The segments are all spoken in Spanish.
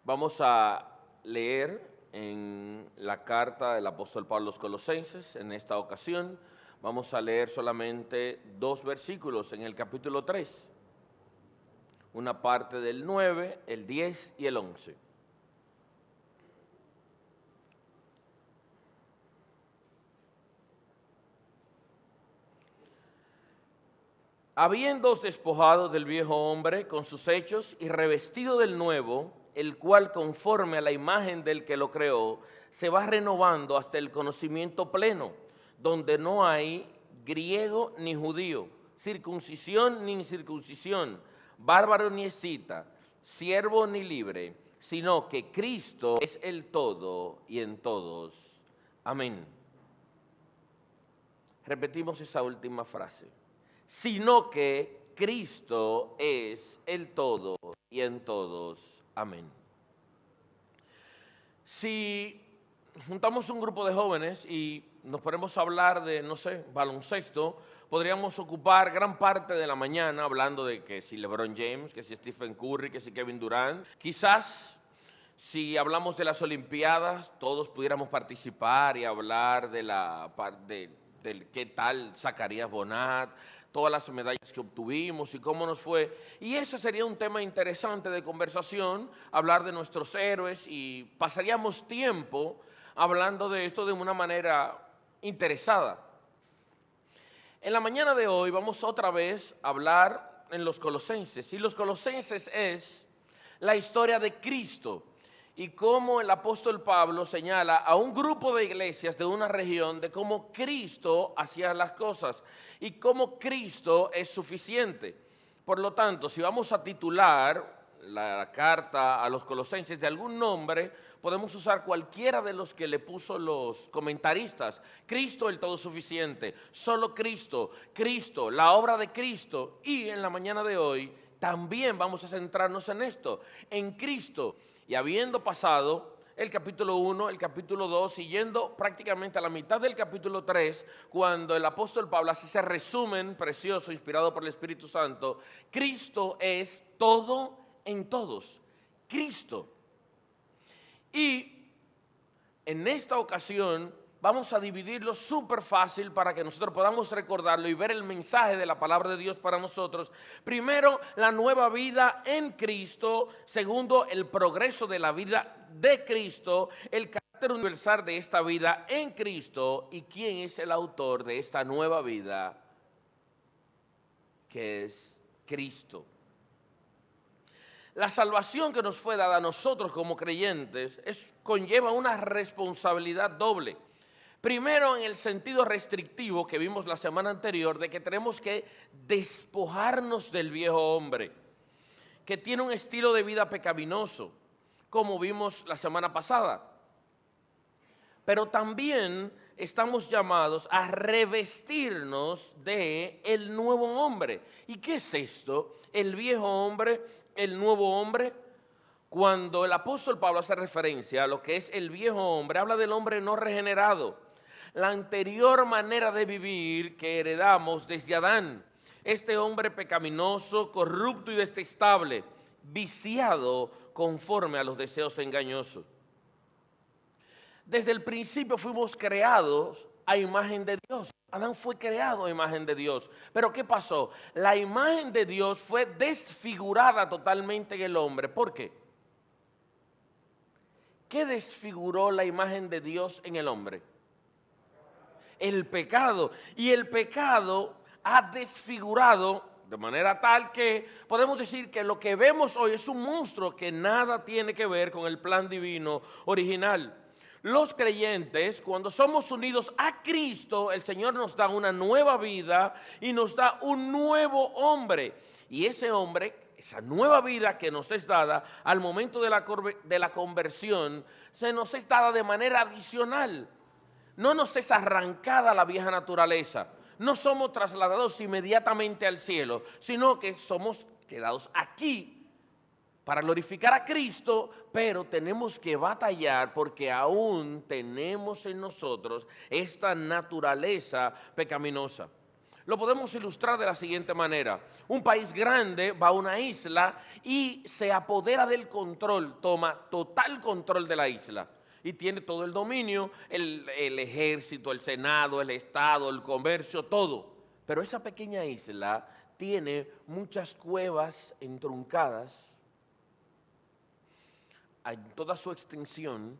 Vamos a leer en la carta del apóstol Pablo a los Colosenses. En esta ocasión vamos a leer solamente 2 versículos en el capítulo 3. Una parte del 9, el 10 y el 11. Habiéndoos despojado del viejo hombre con sus hechos y revestido del nuevo, el cual conforme a la imagen del que lo creó, se va renovando hasta el conocimiento pleno, donde no hay griego ni judío, circuncisión ni incircuncisión, bárbaro ni escita, siervo ni libre, sino que Cristo es el todo y en todos. Amén. Repetimos esa última frase. Sino que Cristo es el todo y en todos. Amén. Si juntamos un grupo de jóvenes y nos ponemos a hablar de, no sé, baloncesto, podríamos ocupar gran parte de la mañana hablando de que si LeBron James, que si Stephen Curry, que si Kevin Durant. Quizás si hablamos de las Olimpiadas, todos pudiéramos participar y hablar de qué tal Zacarías Bonat, todas las medallas que obtuvimos y cómo nos fue. Y ese sería un tema interesante de conversación, hablar de nuestros héroes, y pasaríamos tiempo hablando de esto de una manera interesada. En la mañana de hoy vamos otra vez a hablar en los Colosenses, y los Colosenses es la historia de Cristo y cómo el apóstol Pablo señala a un grupo de iglesias de una región de cómo Cristo hacía las cosas y cómo Cristo es suficiente. Por lo tanto, si vamos a titular la carta a los Colosenses de algún nombre, podemos usar cualquiera de los que le puso los comentaristas. Cristo el todo suficiente, solo Cristo, Cristo, la obra de Cristo. Y en la mañana de hoy también vamos a centrarnos en esto, en Cristo. Y habiendo pasado el capítulo 1, el capítulo 2, y yendo prácticamente a la mitad del capítulo 3, cuando el apóstol Pablo hace ese resumen precioso, inspirado por el Espíritu Santo, Cristo es todo en todos. Cristo. Y en esta ocasión vamos a dividirlo súper fácil para que nosotros podamos recordarlo y ver el mensaje de la palabra de Dios para nosotros. Primero, la nueva vida en Cristo. Segundo, el progreso de la vida de Cristo. El carácter universal de esta vida en Cristo. ¿Y quién es el autor de esta nueva vida? Que es Cristo. La salvación que nos fue dada a nosotros como creyentes conlleva una responsabilidad doble. Primero, en el sentido restrictivo que vimos la semana anterior, de que tenemos que despojarnos del viejo hombre, que tiene un estilo de vida pecaminoso, como vimos la semana pasada. Pero también estamos llamados a revestirnos de el nuevo hombre. ¿Y qué es esto? El viejo hombre, el nuevo hombre. Cuando el apóstol Pablo hace referencia a lo que es el viejo hombre, habla del hombre no regenerado, la anterior manera de vivir que heredamos desde Adán. Este hombre pecaminoso, corrupto y detestable, viciado conforme a los deseos engañosos. Desde el principio fuimos creados a imagen de Dios. Adán fue creado a imagen de Dios. Pero ¿qué pasó? La imagen de Dios fue desfigurada totalmente en el hombre. ¿Por qué? ¿Qué desfiguró la imagen de Dios en el hombre? El pecado. Y el pecado ha desfigurado de manera tal que podemos decir que lo que vemos hoy es un monstruo que nada tiene que ver con el plan divino original. Los creyentes, cuando somos unidos a Cristo, el Señor nos da una nueva vida y nos da un nuevo hombre. Y ese hombre, esa nueva vida que nos es dada al momento de la conversión, se nos es dada de manera adicional. No nos es arrancada la vieja naturaleza. No somos trasladados inmediatamente al cielo, sino que somos quedados aquí para glorificar a Cristo, pero tenemos que batallar porque aún tenemos en nosotros esta naturaleza pecaminosa. Lo podemos ilustrar de la siguiente manera. Un país grande va a una isla y se apodera del control, toma total control de la isla. Y tiene todo el dominio, el ejército, el senado, el estado, el comercio, todo. Pero esa pequeña isla tiene muchas cuevas entruncadas en toda su extensión,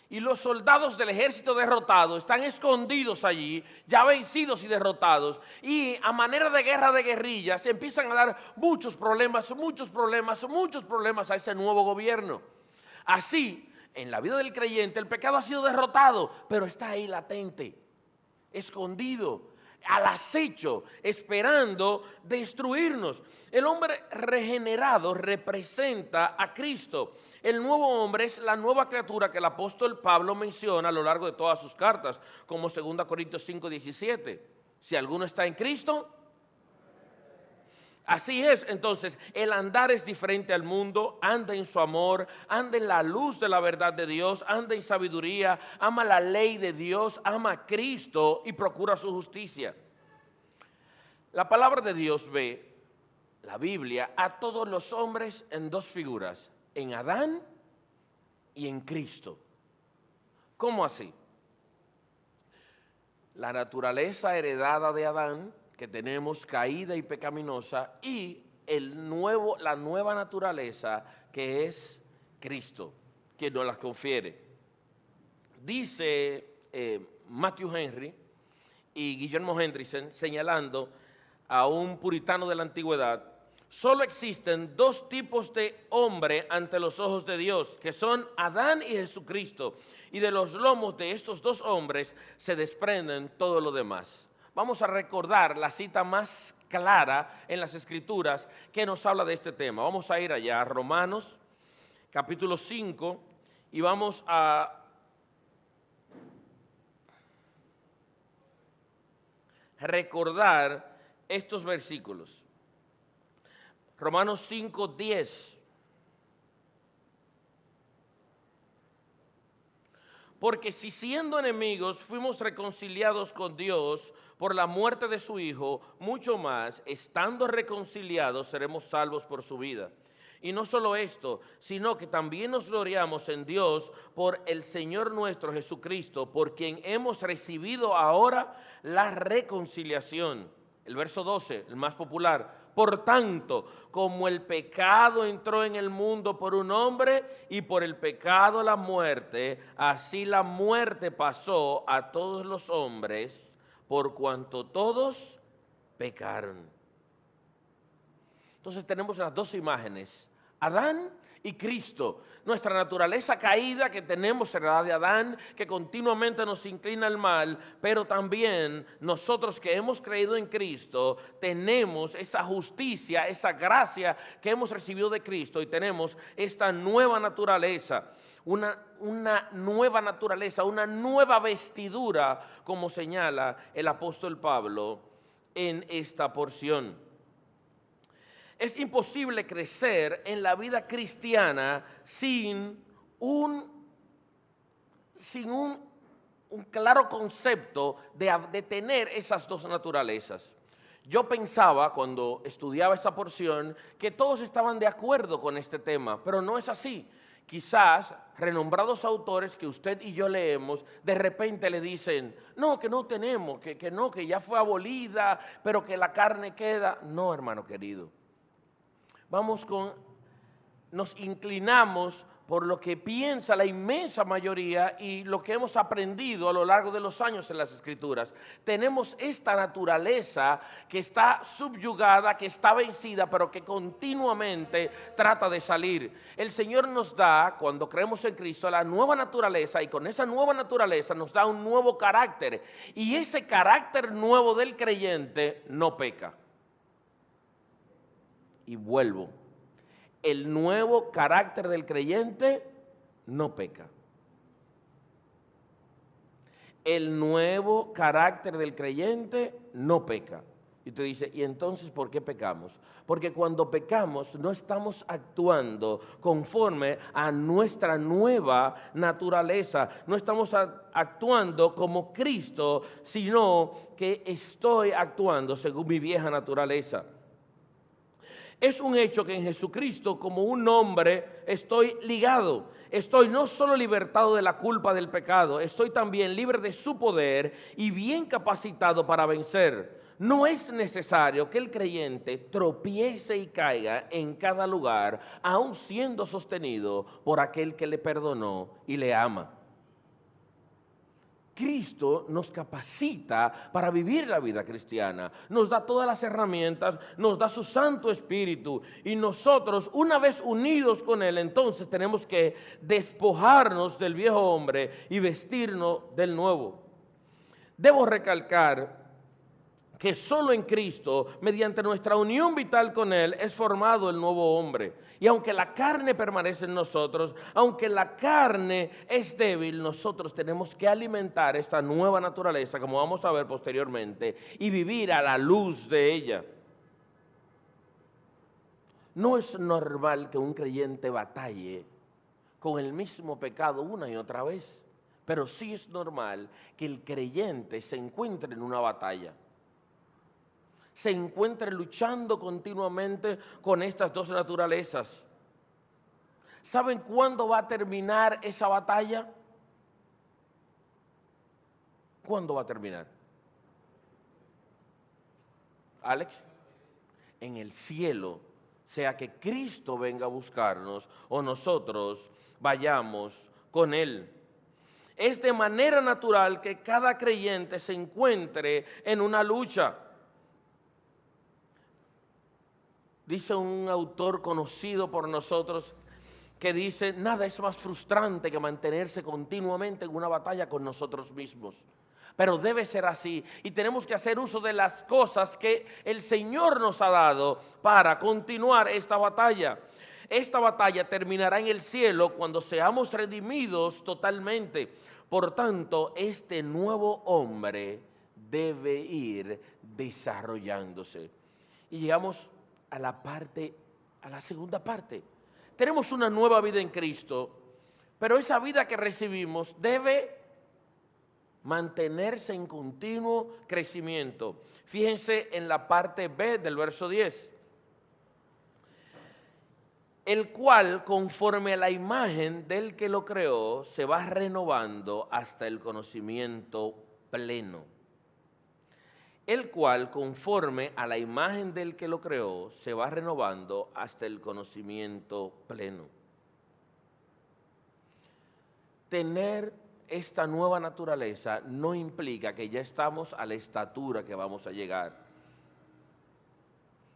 y los soldados del ejército derrotado están escondidos allí, ya vencidos y derrotados, y a manera de guerra de guerrillas se empiezan a dar muchos problemas a ese nuevo gobierno. Así, en la vida del creyente, el pecado ha sido derrotado, pero está ahí latente, escondido, al acecho, esperando destruirnos. El hombre regenerado representa a Cristo. El nuevo hombre es la nueva criatura que el apóstol Pablo menciona a lo largo de todas sus cartas, como 2 Corintios 5:17. Si alguno está en Cristo, así es. Entonces, el andar es diferente al mundo, anda en su amor, anda en la luz de la verdad de Dios, anda en sabiduría, ama la ley de Dios, ama a Cristo y procura su justicia. La palabra de Dios ve, la Biblia, a todos los hombres en dos figuras, en Adán y en Cristo. ¿Cómo así? La naturaleza heredada de Adán, que tenemos caída y pecaminosa, y la nueva naturaleza que es Cristo, que nos la confiere. Dice Matthew Henry y Guillermo Hendrickson, señalando a un puritano de la antigüedad: solo existen dos tipos de hombre ante los ojos de Dios, que son Adán y Jesucristo, y de los lomos de estos dos hombres se desprenden todo lo demás. Vamos a recordar la cita más clara en las Escrituras que nos habla de este tema. Vamos a ir allá a Romanos, capítulo 5, y vamos a recordar estos versículos. Romanos 5:10. Porque si siendo enemigos fuimos reconciliados con Dios por la muerte de su Hijo, mucho más, estando reconciliados, seremos salvos por su vida. Y no solo esto, sino que también nos gloriamos en Dios por el Señor nuestro Jesucristo, por quien hemos recibido ahora la reconciliación. El verso 12, el más popular. Por tanto, como el pecado entró en el mundo por un hombre y por el pecado la muerte, así la muerte pasó a todos los hombres por cuanto todos pecaron. Entonces tenemos las dos imágenes, Adán y Cristo. Nuestra naturaleza caída que tenemos heredad de Adán, que continuamente nos inclina al mal, pero también nosotros que hemos creído en Cristo, tenemos esa justicia, esa gracia que hemos recibido de Cristo, y tenemos esta nueva naturaleza, una nueva naturaleza, una nueva vestidura, como señala el apóstol Pablo en esta porción. Es imposible crecer en la vida cristiana sin un claro concepto de tener esas dos naturalezas. Yo pensaba, cuando estudiaba esta porción, que todos estaban de acuerdo con este tema, pero no es así. Quizás renombrados autores que usted y yo leemos, de repente le dicen, no, que no tenemos, que no, que ya fue abolida, pero que la carne queda. No, hermano querido. Nos inclinamos por lo que piensa la inmensa mayoría y lo que hemos aprendido a lo largo de los años en las Escrituras. Tenemos esta naturaleza que está subyugada, que está vencida, pero que continuamente trata de salir. El Señor nos da, cuando creemos en Cristo, la nueva naturaleza, y con esa nueva naturaleza nos da un nuevo carácter. Y ese carácter nuevo del creyente no peca. Y vuelvo, el nuevo carácter del creyente no peca. El nuevo carácter del creyente no peca. Y usted dice, ¿y entonces por qué pecamos? Porque cuando pecamos no estamos actuando conforme a nuestra nueva naturaleza. No estamos actuando como Cristo, sino que estoy actuando según mi vieja naturaleza. Es un hecho que en Jesucristo, como un hombre, estoy ligado. Estoy no solo libertado de la culpa del pecado, estoy también libre de su poder y bien capacitado para vencer. No es necesario que el creyente tropiece y caiga en cada lugar, aun siendo sostenido por aquel que le perdonó y le ama. Cristo nos capacita para vivir la vida cristiana, nos da todas las herramientas, nos da su Santo Espíritu y nosotros, una vez unidos con Él, entonces tenemos que despojarnos del viejo hombre y vestirnos del nuevo. Debo recalcar que solo en Cristo, mediante nuestra unión vital con Él, es formado el nuevo hombre. Y aunque la carne permanece en nosotros, aunque la carne es débil, nosotros tenemos que alimentar esta nueva naturaleza, como vamos a ver posteriormente, y vivir a la luz de ella. No es normal que un creyente batalle con el mismo pecado una y otra vez, pero sí es normal que el creyente se encuentre en una batalla. Se encuentre luchando continuamente con estas dos naturalezas. ¿Saben cuándo va a terminar esa batalla? ¿Cuándo va a terminar? Alex, en el cielo, sea que Cristo venga a buscarnos o nosotros vayamos con Él. Es de manera natural que cada creyente se encuentre en una lucha. Dice un autor conocido por nosotros que dice, nada es más frustrante que mantenerse continuamente en una batalla con nosotros mismos. Pero debe ser así y tenemos que hacer uso de las cosas que el Señor nos ha dado para continuar esta batalla. Esta batalla terminará en el cielo cuando seamos redimidos totalmente. Por tanto, este nuevo hombre debe ir desarrollándose. Y llegamos a la segunda parte. Tenemos una nueva vida en Cristo, pero esa vida que recibimos debe mantenerse en continuo crecimiento. Fíjense en la parte B del verso 10. El cual, conforme a la imagen del que lo creó, se va renovando hasta el conocimiento pleno. El cual, conforme a la imagen del que lo creó, se va renovando hasta el conocimiento pleno. Tener esta nueva naturaleza no implica que ya estamos a la estatura que vamos a llegar.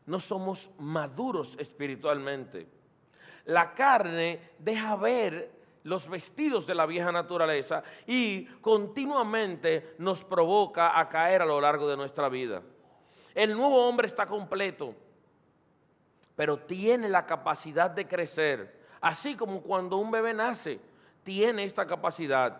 No somos maduros espiritualmente. La carne deja ver los vestidos de la vieja naturaleza y continuamente nos provoca a caer a lo largo de nuestra vida. El nuevo hombre está completo, pero tiene la capacidad de crecer, así como cuando un bebé nace, tiene esta capacidad.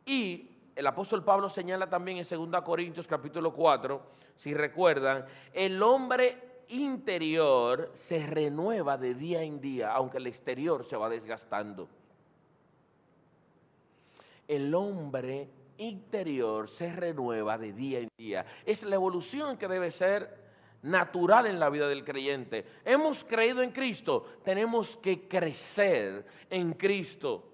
Y el apóstol Pablo señala también en 2 Corintios capítulo 4, si recuerdan, el hombre interior se renueva de día en día, aunque el exterior se va desgastando. El hombre interior se renueva de día en día. Es la evolución que debe ser natural en la vida del creyente. Hemos creído en Cristo, tenemos que crecer en Cristo.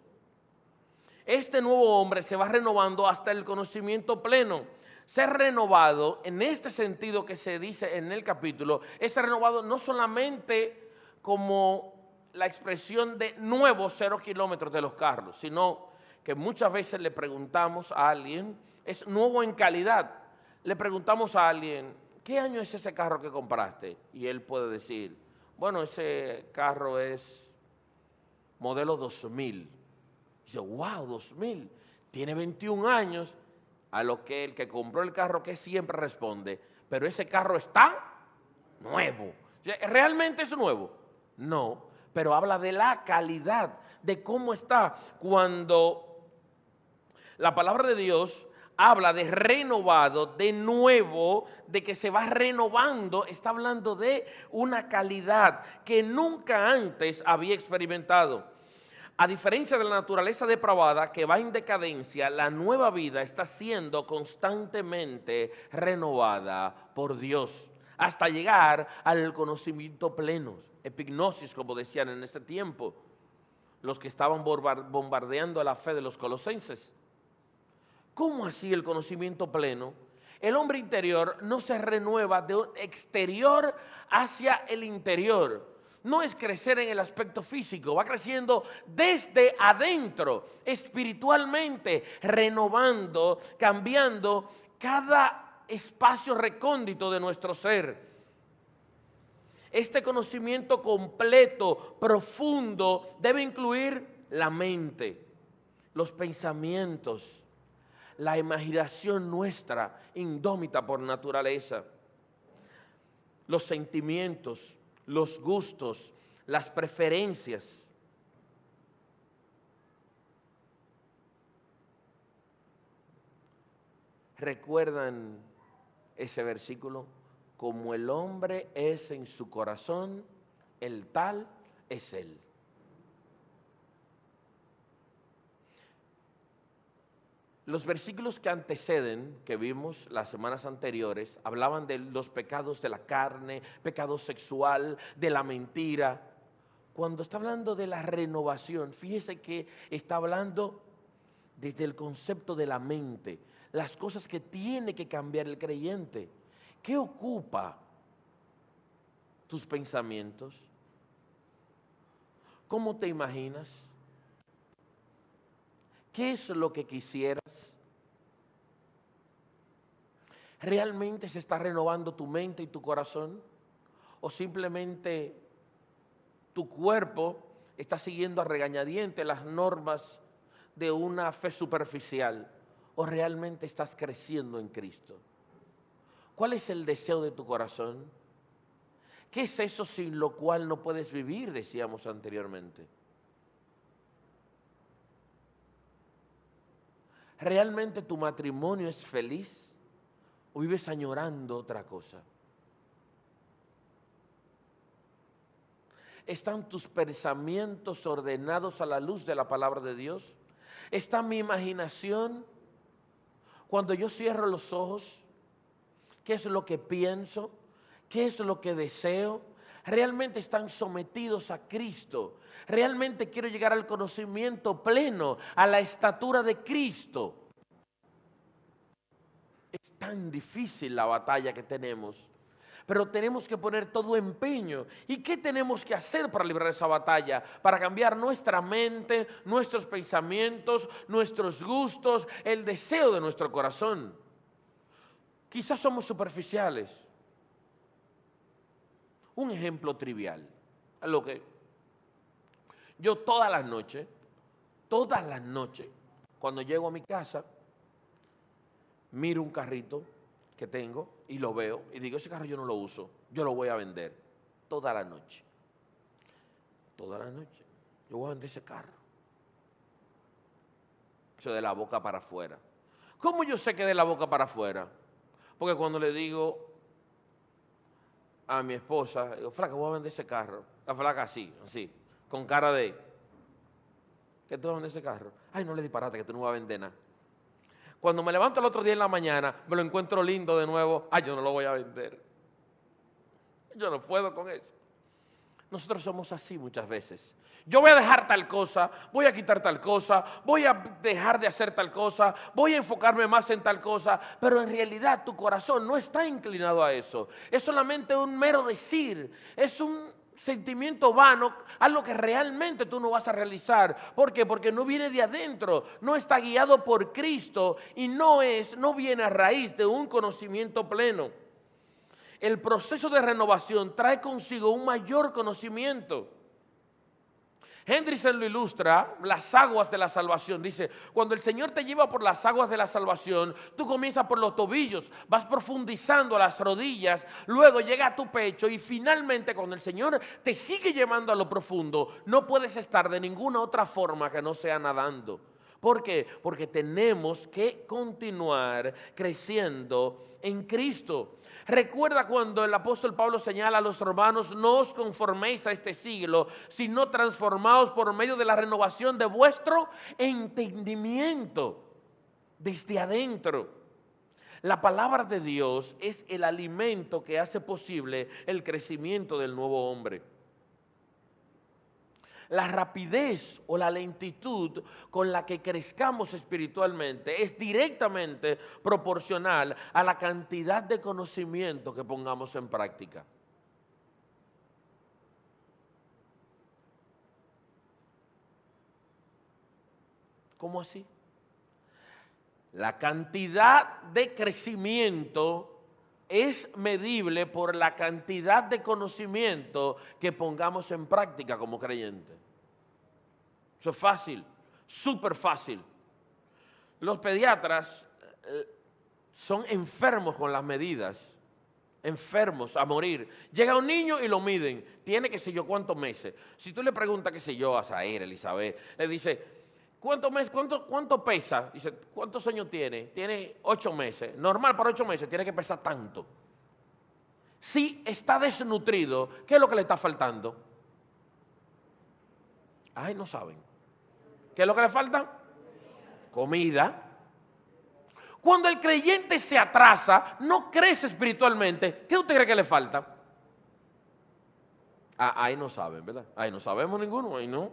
Este nuevo hombre se va renovando hasta el conocimiento pleno. Ser renovado, en este sentido que se dice en el capítulo, es renovado no solamente como la expresión de nuevos 0 kilómetros de los carros, sino que muchas veces le preguntamos a alguien, es nuevo en calidad. Le preguntamos a alguien, ¿qué año es ese carro que compraste? Y él puede decir, bueno, ese carro es modelo 2000. Dice, wow, 2000, tiene 21 años, a lo que el que compró el carro que siempre responde, pero ese carro está nuevo. ¿Realmente es nuevo? No, pero habla de la calidad, de cómo está. Cuando la palabra de Dios habla de renovado, de nuevo, de que se va renovando, está hablando de una calidad que nunca antes había experimentado. A diferencia de la naturaleza depravada que va en decadencia, la nueva vida está siendo constantemente renovada por Dios hasta llegar al conocimiento pleno, epignosis, como decían en ese tiempo los que estaban bombardeando la fe de los colosenses. ¿Cómo así el conocimiento pleno? El hombre interior no se renueva de un exterior hacia el interior. No es crecer en el aspecto físico, va creciendo desde adentro, espiritualmente, renovando, cambiando cada espacio recóndito de nuestro ser. Este conocimiento completo, profundo, debe incluir la mente, los pensamientos, la imaginación nuestra, indómita por naturaleza, los sentimientos, los gustos, las preferencias. ¿Recuerdan ese versículo? Como el hombre es en su corazón, el tal es él. Los versículos que anteceden, que vimos las semanas anteriores, hablaban de los pecados de la carne, pecado sexual, de la mentira. Cuando está hablando de la renovación, fíjese que está hablando desde el concepto de la mente, las cosas que tiene que cambiar el creyente. ¿Qué ocupa tus pensamientos? ¿Cómo te imaginas? ¿Qué es lo que quisieras? ¿Realmente se está renovando tu mente y tu corazón? ¿O simplemente tu cuerpo está siguiendo a regañadientes las normas de una fe superficial? ¿O realmente estás creciendo en Cristo? ¿Cuál es el deseo de tu corazón? ¿Qué es eso sin lo cual no puedes vivir? Decíamos anteriormente. ¿Realmente tu matrimonio es feliz o vives añorando otra cosa? ¿Están tus pensamientos ordenados a la luz de la palabra de Dios? ¿Está mi imaginación? Cuando yo cierro los ojos, ¿qué es lo que pienso? ¿Qué es lo que deseo? ¿Realmente están sometidos a Cristo? ¿Realmente quiero llegar al conocimiento pleno, a la estatura de Cristo? Es tan difícil la batalla que tenemos, pero tenemos que poner todo empeño. ¿Y qué tenemos que hacer para librar esa batalla? Para cambiar nuestra mente, nuestros pensamientos, nuestros gustos, el deseo de nuestro corazón. Quizás somos superficiales. Un ejemplo trivial, a lo que yo todas las noches, cuando llego a mi casa, miro un carrito que tengo y lo veo y digo, ese carro yo no lo uso, yo lo voy a vender toda la noche. Toda la noche. Yo voy a vender ese carro. Eso de la boca para afuera. ¿Cómo yo sé que de la boca para afuera? Porque cuando le digo a mi esposa, digo, flaca, voy a vender ese carro. La flaca así, con cara de, ¿qué tú vas a vender ese carro? Ay, no le disparate, que tú no vas a vender nada. Cuando me levanto el otro día en la mañana, me lo encuentro lindo de nuevo, ay, yo no lo voy a vender. Yo no puedo con eso. Nosotros somos así muchas veces. Yo voy a dejar tal cosa, voy a quitar tal cosa, voy a dejar de hacer tal cosa, voy a enfocarme más en tal cosa, pero en realidad tu corazón no está inclinado a eso. Es solamente un mero decir, es un sentimiento vano, algo que realmente tú no vas a realizar. ¿Por qué? Porque no viene de adentro, no está guiado por Cristo y no viene a raíz de un conocimiento pleno. El proceso de renovación trae consigo un mayor conocimiento. Hendrickson lo ilustra, las aguas de la salvación. Dice, cuando el Señor te lleva por las aguas de la salvación, tú comienzas por los tobillos, vas profundizando a las rodillas, luego llega a tu pecho y finalmente cuando el Señor te sigue llevando a lo profundo, no puedes estar de ninguna otra forma que no sea nadando. ¿Por qué? Porque tenemos que continuar creciendo en Cristo. Recuerda cuando el apóstol Pablo señala a los romanos: no os conforméis a este siglo, sino transformaos por medio de la renovación de vuestro entendimiento desde adentro. La palabra de Dios es el alimento que hace posible el crecimiento del nuevo hombre. La rapidez o la lentitud con la que crezcamos espiritualmente es directamente proporcional a la cantidad de conocimiento que pongamos en práctica. ¿Cómo así? La cantidad de crecimiento es medible por la cantidad de conocimiento que pongamos en práctica como creyentes. Eso es fácil, súper fácil. Los pediatras son enfermos con las medidas, enfermos a morir. Llega un niño y lo miden, tiene qué sé yo cuántos meses. Si tú le preguntas qué sé yo a Zaire, Elizabeth, le dice: ¿cuánto pesa? Dice: ¿cuántos años tiene? Tiene 8 meses. Normal para 8 meses tiene que pesar tanto. Si está desnutrido, ¿qué es lo que le está faltando? Ay, no saben. ¿Qué es lo que le falta? Comida. Cuando el creyente se atrasa, no crece espiritualmente, ¿qué usted cree que le falta? Ahí no saben, ¿verdad? Ahí no sabemos ninguno, ahí no.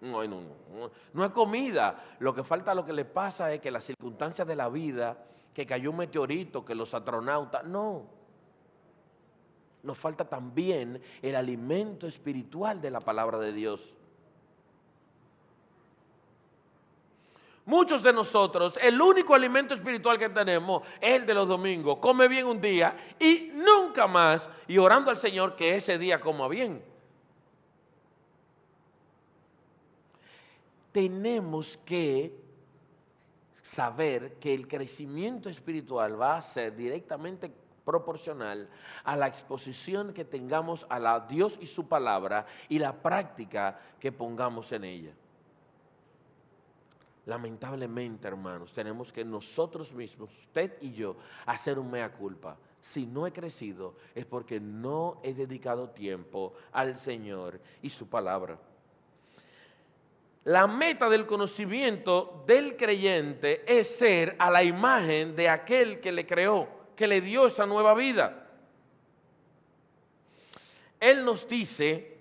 No es comida. Lo que falta, lo que le pasa es que las circunstancias de la vida, que cayó un meteorito, que los astronautas, no. Nos falta también el alimento espiritual de la palabra de Dios. Muchos de nosotros, el único alimento espiritual que tenemos es el de los domingos. Come bien un día y nunca más, y orando al Señor que ese día coma bien. Tenemos que saber que el crecimiento espiritual va a ser directamente proporcional a la exposición que tengamos a Dios y su palabra y la práctica que pongamos en ella. Lamentablemente, hermanos, tenemos que nosotros mismos, usted y yo, hacer un mea culpa. Si no he crecido es porque no he dedicado tiempo al Señor y su palabra. La meta del conocimiento del creyente es ser a la imagen de aquel que le creó, que le dio esa nueva vida. Él nos dice: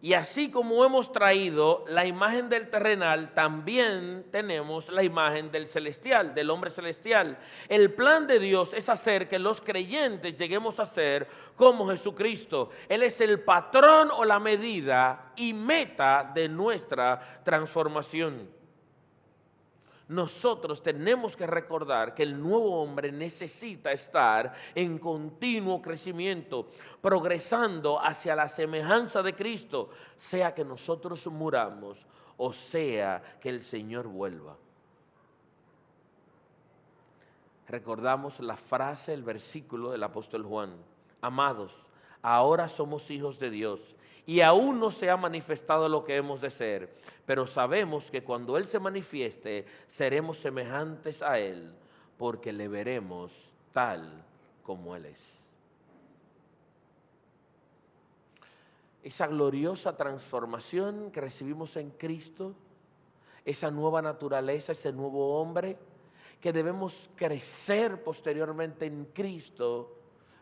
y así como hemos traído la imagen del terrenal, también tenemos la imagen del celestial, del hombre celestial. El plan de Dios es hacer que los creyentes lleguemos a ser como Jesucristo. Él es el patrón o la medida y meta de nuestra transformación. Nosotros tenemos que recordar que el nuevo hombre necesita estar en continuo crecimiento, progresando hacia la semejanza de Cristo, sea que nosotros muramos o sea que el Señor vuelva. Recordamos la frase, el versículo del apóstol Juan: amados, ahora somos hijos de Dios y aún no se ha manifestado lo que hemos de ser, pero sabemos que cuando Él se manifieste, seremos semejantes a Él, porque le veremos tal como Él es. Esa gloriosa transformación que recibimos en Cristo, esa nueva naturaleza, ese nuevo hombre, que debemos crecer posteriormente en Cristo,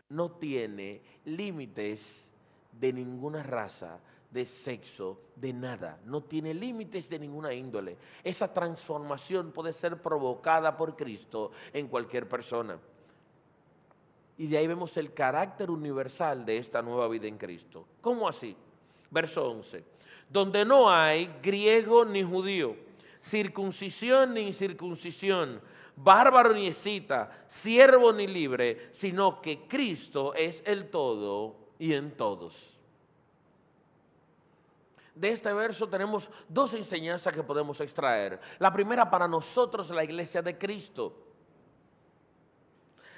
no tiene límites de ninguna raza, de sexo, de nada. No tiene límites de ninguna índole. Esa transformación puede ser provocada por Cristo en cualquier persona. Y de ahí vemos el carácter universal de esta nueva vida en Cristo. ¿Cómo así? Verso 11. Donde no hay griego ni judío, circuncisión ni incircuncisión, bárbaro ni escita, siervo ni libre, sino que Cristo es el todo y en todos. De este verso tenemos dos enseñanzas que podemos extraer. La primera, para nosotros, la iglesia de Cristo.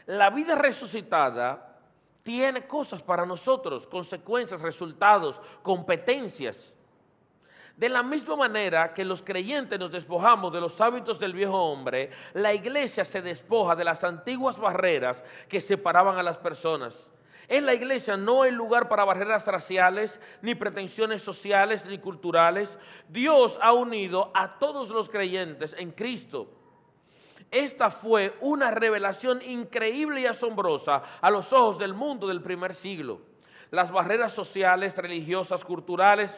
La vida resucitada tiene cosas para nosotros, consecuencias, resultados, competencias. De la misma manera que los creyentes nos despojamos de los hábitos del viejo hombre, la iglesia se despoja de las antiguas barreras que separaban a las personas. En la iglesia no hay lugar para barreras raciales, ni pretensiones sociales, ni culturales. Dios ha unido a todos los creyentes en Cristo. Esta fue una revelación increíble y asombrosa a los ojos del mundo del primer siglo. Las barreras sociales, religiosas, culturales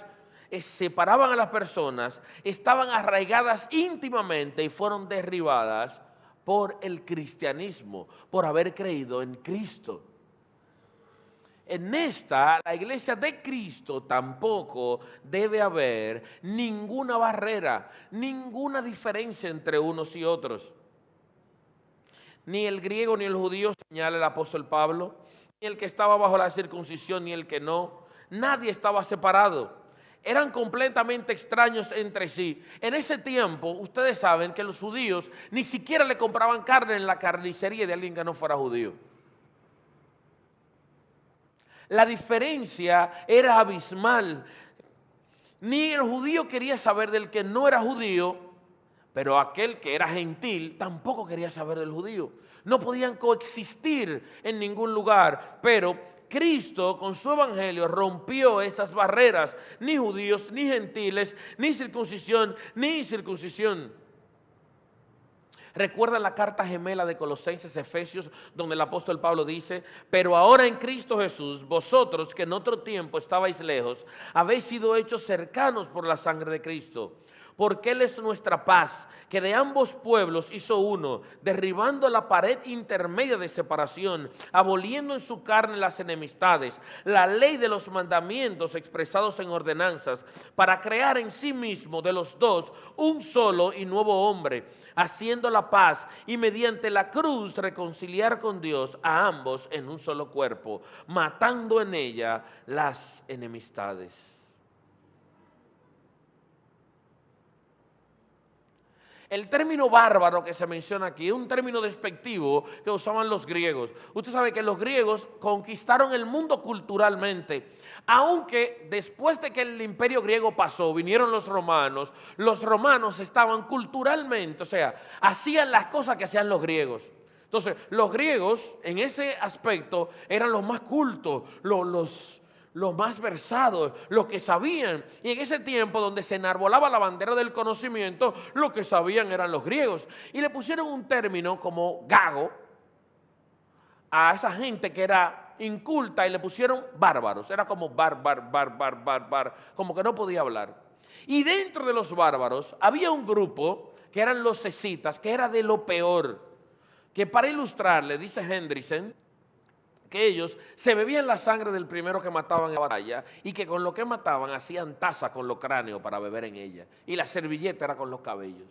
separaban a las personas, estaban arraigadas íntimamente y fueron derribadas por el cristianismo, por haber creído en Cristo. En esta, la iglesia de Cristo, tampoco debe haber ninguna barrera, ninguna diferencia entre unos y otros. Ni el griego ni el judío, señala el apóstol Pablo, ni el que estaba bajo la circuncisión ni el que no. Nadie estaba separado. Eran completamente extraños entre sí. En ese tiempo, ustedes saben que los judíos ni siquiera le compraban carne en la carnicería de alguien que no fuera judío. La diferencia era abismal. Ni el judío quería saber del que no era judío, pero aquel que era gentil tampoco quería saber del judío. No podían coexistir en ningún lugar, pero Cristo con su evangelio rompió esas barreras. Ni judíos, ni gentiles, ni circuncisión, ni incircuncisión. ¿Recuerdan la carta gemela de Colosenses, Efesios, donde el apóstol Pablo dice: pero ahora en Cristo Jesús, vosotros que en otro tiempo estabais lejos, habéis sido hechos cercanos por la sangre de Cristo? Porque Él es nuestra paz, que de ambos pueblos hizo uno, derribando la pared intermedia de separación, aboliendo en su carne las enemistades, la ley de los mandamientos expresados en ordenanzas, para crear en sí mismo de los dos un solo y nuevo hombre, haciendo la paz y mediante la cruz reconciliar con Dios a ambos en un solo cuerpo, matando en ella las enemistades. El término bárbaro que se menciona aquí es un término despectivo que usaban los griegos. Usted sabe que los griegos conquistaron el mundo culturalmente, aunque después de que el imperio griego pasó, vinieron los romanos estaban culturalmente, o sea, hacían las cosas que hacían los griegos. Entonces, los griegos en ese aspecto eran los más cultos, los más versados, los que sabían. Y en ese tiempo donde se enarbolaba la bandera del conocimiento, lo que sabían eran los griegos. Y le pusieron un término como gago a esa gente que era inculta y le pusieron bárbaros. Era como bar, como que no podía hablar. Y dentro de los bárbaros había un grupo que eran los escitas, que era de lo peor. Que para ilustrarle, dice Hendrickson, que ellos se bebían la sangre del primero que mataban en la batalla y que con lo que mataban hacían taza con los cráneos para beber en ella, y la servilleta era con los cabellos.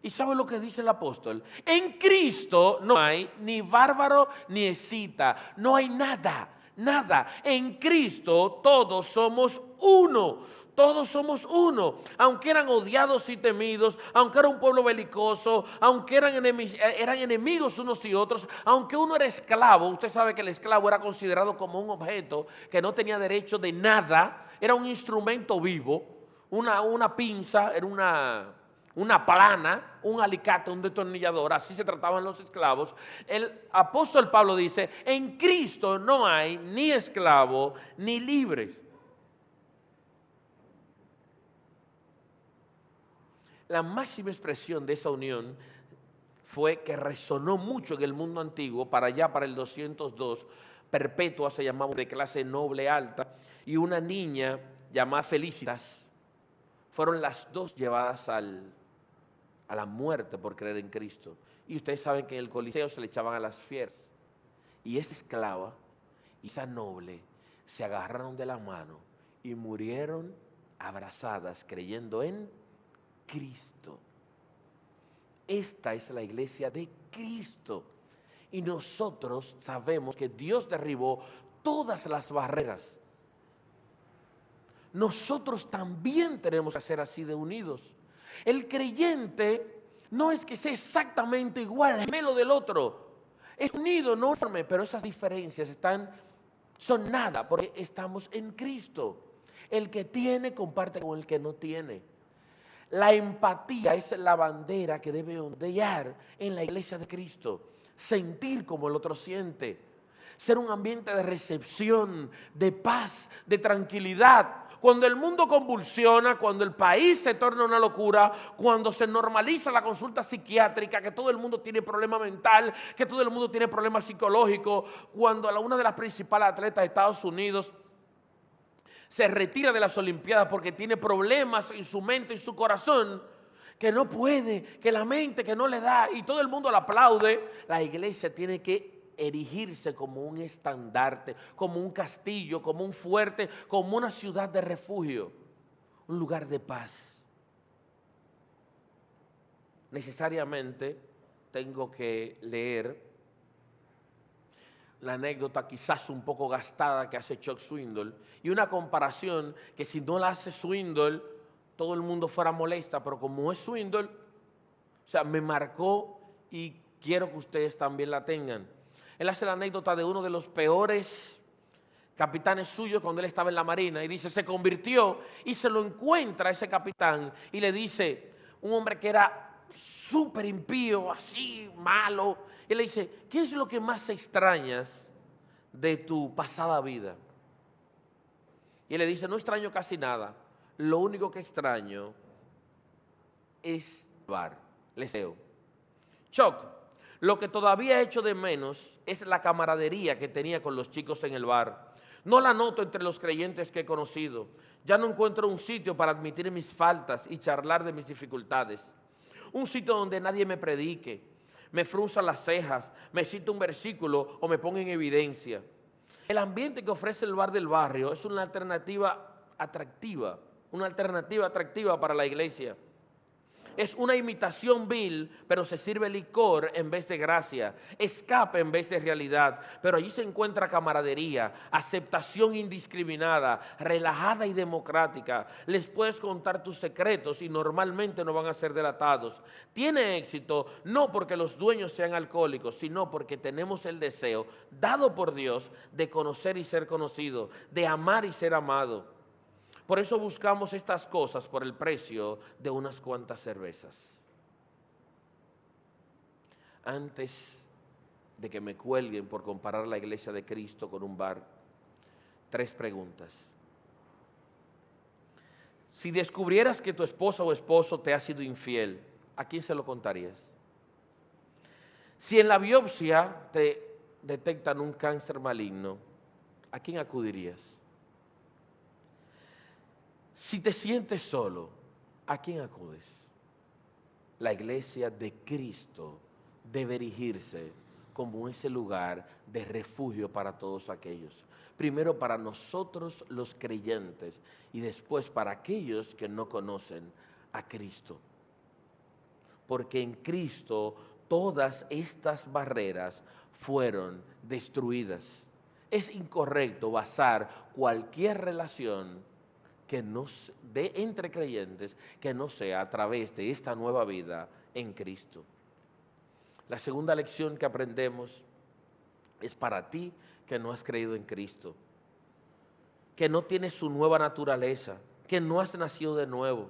¿Y sabe lo que dice el apóstol? En Cristo no hay ni bárbaro ni escita, no hay nada. En Cristo todos somos uno. Todos somos uno, aunque eran odiados y temidos, aunque era un pueblo belicoso, aunque eran enemigos unos y otros, aunque uno era esclavo. Usted sabe que el esclavo era considerado como un objeto que no tenía derecho de nada, era un instrumento vivo, una pinza, era una plana, un alicate, un destornillador, así se trataban los esclavos. El apóstol Pablo dice: en Cristo no hay ni esclavo ni libre. La máxima expresión de esa unión fue que resonó mucho en el mundo antiguo. Para allá, para el 202, Perpetua se llamaba, de clase noble alta, y una niña llamada Felicitas. Fueron las dos llevadas a la muerte por creer en Cristo. Y ustedes saben que en el Coliseo se le echaban a las fieras. Y esa esclava y esa noble se agarraron de la mano y murieron abrazadas creyendo en Cristo. Esta es la iglesia de Cristo. Y nosotros sabemos que Dios derribó todas las barreras. Nosotros también tenemos que ser así de unidos. El creyente no es que sea exactamente igual, gemelo del otro. Es unido, no enorme, pero esas diferencias son nada, porque estamos en Cristo. El que tiene, comparte con el que no tiene. La empatía es la bandera que debe ondear en la iglesia de Cristo. Sentir como el otro siente. Ser un ambiente de recepción, de paz, de tranquilidad. Cuando el mundo convulsiona, cuando el país se torna una locura, cuando se normaliza la consulta psiquiátrica, que todo el mundo tiene problema mental, que todo el mundo tiene problemas psicológicos, cuando una de las principales atletas de Estados Unidos se retira de las Olimpiadas porque tiene problemas en su mente y su corazón, que no puede, que la mente que no le da, y todo el mundo la aplaude, la iglesia tiene que erigirse como un estandarte, como un castillo, como un fuerte, como una ciudad de refugio, un lugar de paz. Necesariamente tengo que leer la anécdota quizás un poco gastada que hace Chuck Swindoll y una comparación que si no la hace Swindoll, todo el mundo fuera molesta, pero como es Swindoll, o sea, me marcó y quiero que ustedes también la tengan. Él hace la anécdota de uno de los peores capitanes suyos cuando él estaba en la marina y dice, se convirtió y se lo encuentra ese capitán y le dice, un hombre que era súper impío, así, malo, y le dice, ¿qué es lo que más extrañas de tu pasada vida? Y él le dice, no extraño casi nada, lo único que extraño es bar, les leo. Chuck, lo que todavía echo de menos es la camaradería que tenía con los chicos en el bar. No la noto entre los creyentes que he conocido. Ya no encuentro un sitio para admitir mis faltas y charlar de mis dificultades. Un sitio donde nadie me predique, me frunza las cejas, me cita un versículo o me ponga en evidencia. El ambiente que ofrece el bar del barrio es una alternativa atractiva para la iglesia. Es una imitación vil, pero se sirve licor en vez de gracia, escape en vez de realidad, pero allí se encuentra camaradería, aceptación indiscriminada, relajada y democrática. Les puedes contar tus secretos y normalmente no van a ser delatados. Tiene éxito no porque los dueños sean alcohólicos, sino porque tenemos el deseo, dado por Dios, de conocer y ser conocido, de amar y ser amado. Por eso buscamos estas cosas por el precio de unas cuantas cervezas. Antes de que me cuelguen por comparar la iglesia de Cristo con un bar, 3 preguntas. Si descubrieras que tu esposa o esposo te ha sido infiel, ¿a quién se lo contarías? Si en la biopsia te detectan un cáncer maligno, ¿a quién acudirías? Si te sientes solo, ¿a quién acudes? La iglesia de Cristo debe erigirse como ese lugar de refugio para todos aquellos. Primero para nosotros los creyentes y después para aquellos que no conocen a Cristo. Porque en Cristo todas estas barreras fueron destruidas. Es incorrecto basar cualquier relación que entre creyentes que no sea a través de esta nueva vida en Cristo. La segunda lección que aprendemos es para ti que no has creído en Cristo, que no tienes su nueva naturaleza, que no has nacido de nuevo.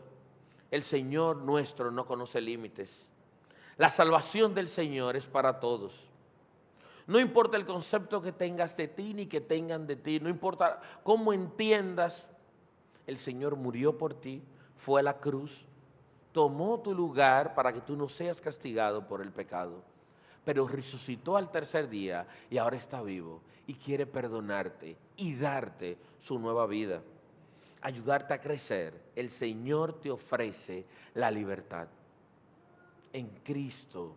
El Señor nuestro no conoce límites. La salvación del Señor es para todos. No importa el concepto que tengas de ti ni que tengan de ti, no importa cómo entiendas. El Señor murió por ti, fue a la cruz, tomó tu lugar para que tú no seas castigado por el pecado, pero resucitó al tercer día y ahora está vivo y quiere perdonarte y darte su nueva vida, ayudarte a crecer. El Señor te ofrece la libertad. En Cristo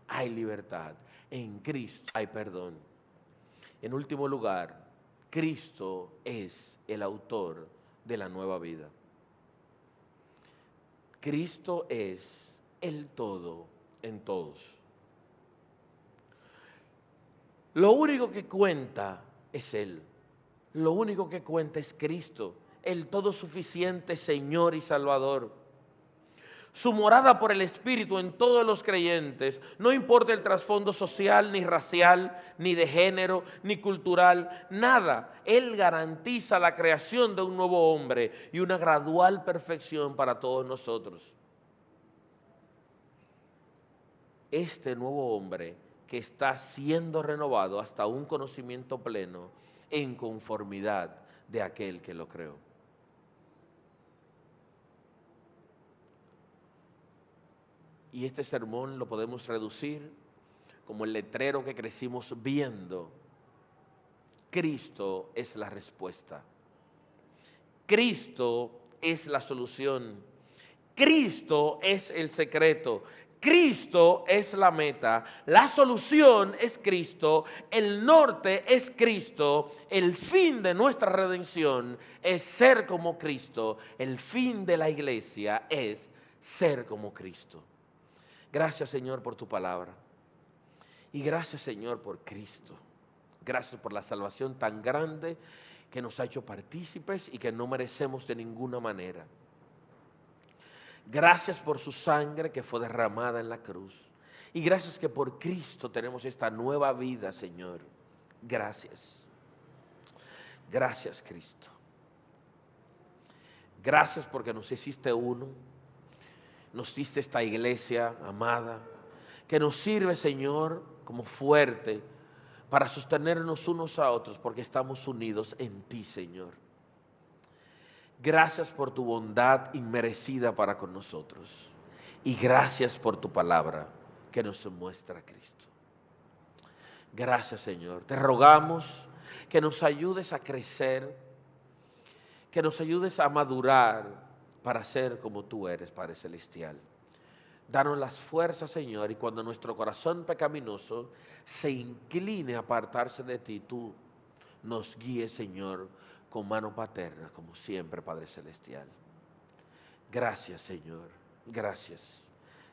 hay libertad, en Cristo hay perdón. En último lugar, Cristo es el autor de la nueva vida. Cristo es el todo en todos. Lo único que cuenta es Él. Lo único que cuenta es Cristo, el todo suficiente Señor y Salvador. su morada por el Espíritu en todos los creyentes, no importa el trasfondo social, ni racial, ni de género, ni cultural, nada. Él garantiza la creación de un nuevo hombre y una gradual perfección para todos nosotros. Este nuevo hombre que está siendo renovado hasta un conocimiento pleno en conformidad de aquel que lo creó. Y este sermón lo podemos reducir como el letrero que crecimos viendo. Cristo es la respuesta. Cristo es la solución. Cristo es el secreto. Cristo es la meta. La solución es Cristo. El norte es Cristo. El fin de nuestra redención es ser como Cristo. El fin de la iglesia es ser como Cristo. Gracias, Señor, por tu palabra. Y gracias, Señor, por Cristo. Gracias por la salvación tan grande que nos ha hecho partícipes y que no merecemos de ninguna manera. Gracias por su sangre que fue derramada en la cruz. Y gracias que por Cristo tenemos esta nueva vida, Señor. Gracias. Gracias, Cristo. Gracias porque nos hiciste uno. Nos diste esta iglesia amada, que nos sirve, Señor, como fuerte para sostenernos unos a otros, porque estamos unidos en ti, Señor. Gracias por tu bondad inmerecida para con nosotros. Y gracias por tu palabra que nos muestra a Cristo. Gracias, Señor. Te rogamos que nos ayudes a crecer, que nos ayudes a madurar, para ser como tú eres, Padre Celestial. Danos las fuerzas, Señor, y cuando nuestro corazón pecaminoso se incline a apartarse de ti, tú nos guíes, Señor, con mano paterna, como siempre, Padre Celestial. Gracias, Señor, gracias.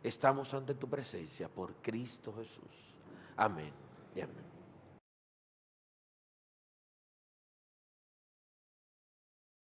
Estamos ante tu presencia por Cristo Jesús. Amén y amén.